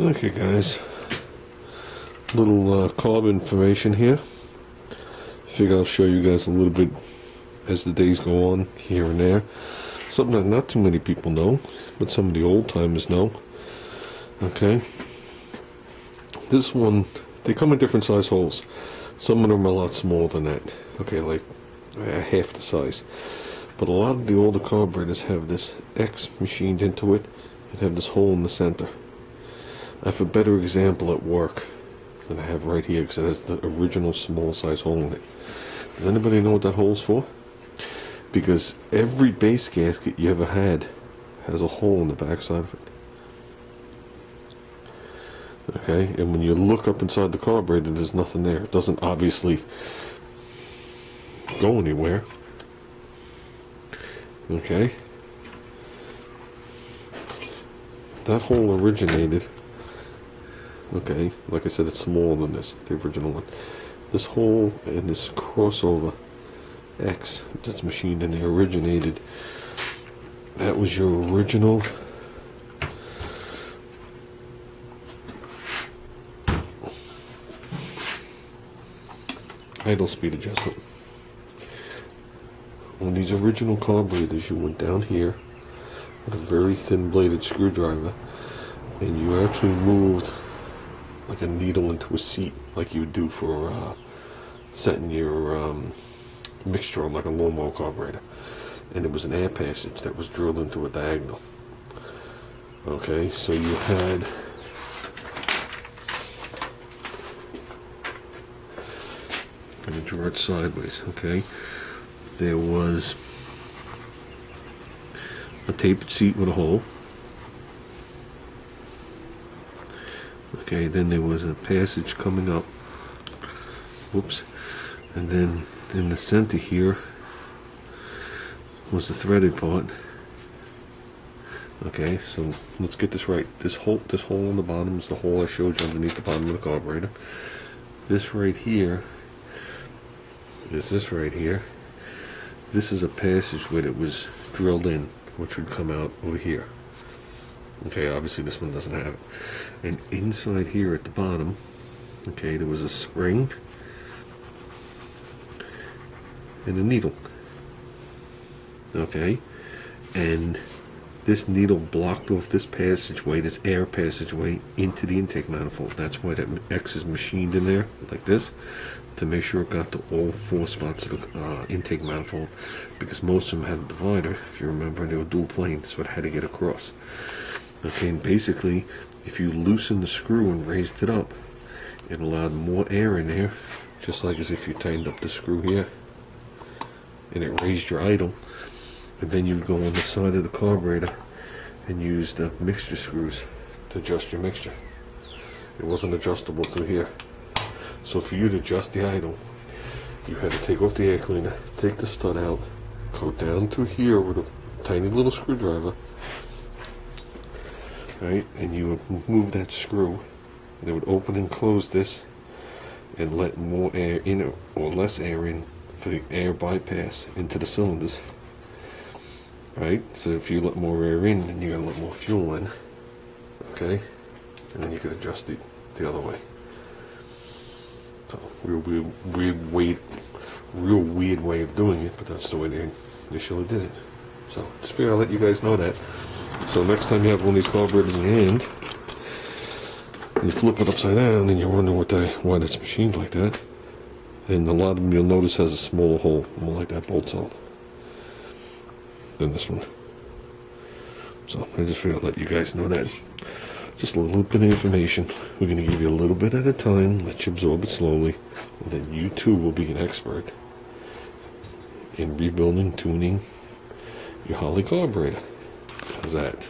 Okay guys, little carb information here. Figure I'll show you guys a little bit as the days go on here and there. Something that not too many people know, but some of the old timers know. Okay, this one, they come in different size holes. Some of them are a lot smaller than that. Okay, like half the size. But a lot of the older carburetors have this X machined into it and have this hole in the center. I have a better example at work than I have right here because it has the original small size hole in it. Does anybody know what that hole's for? Because every base gasket you ever had has a hole in the back side of it. Okay, and when you look up inside the carburetor, there's nothing there. It doesn't obviously go anywhere. Okay, that hole originated. Okay, like I said, it's smaller than this, the original one. This hole and this crossover X that's machined in there originated. That was your original idle speed adjustment. On these original carburetors, you went down here with a very thin bladed screwdriver and you actually moved like a needle into a seat, like you would do for setting your mixture on like a lawnmower carburetor, and it was an air passage that was drilled into a diagonal. Okay, so you had I'm going to draw it sideways. Okay, there was a tapered seat with a hole. Okay, then there was a passage coming up. Whoops. And then in the center here was the threaded part. Okay, so let's get this right. This hole on the bottom is the hole I showed you underneath the bottom of the carburetor. This right here is this right here. This is a passage where it was drilled in, which would come out over here. Okay, obviously this one doesn't have it. And inside here at the bottom, okay, there was a spring and a needle. Okay, and this needle blocked off this passageway, this air passageway, into the intake manifold. That's why that X is machined in there like this, to make sure it got to all four spots of the intake manifold, because most of them had a divider, if you remember, and they were dual plane, so it had to get across. Okay, and basically, if you loosen the screw and raised it up, it allowed more air in there, just like as if you tightened up the screw here, and it raised your idle. And then you would go on the side of the carburetor and use the mixture screws to adjust your mixture. It wasn't adjustable through here. So for you to adjust the idle, you had to take off the air cleaner, take the stud out, go down through here with a tiny little screwdriver, right, and you would move that screw, and it would open and close this and let more air in or less air in for the air bypass into the cylinders. Right, so if you let more air in, then you gotta let more fuel in. Okay, and then you could adjust it the other way. So real weird way of doing it, but that's the way they initially did it. So just figure I'll let you guys know that. So next time you have one of these carburetors in your hand, and you flip it upside down, and you're wondering why that's machined like that, and a lot of them you'll notice has a smaller hole, more like that bolt hole, than this one. So I just figured I'd let you guys know that. Just a little bit of information. We're going to give you a little bit at a time, let you absorb it slowly, and then you too will be an expert in rebuilding, tuning your Holley carburetor. How's that?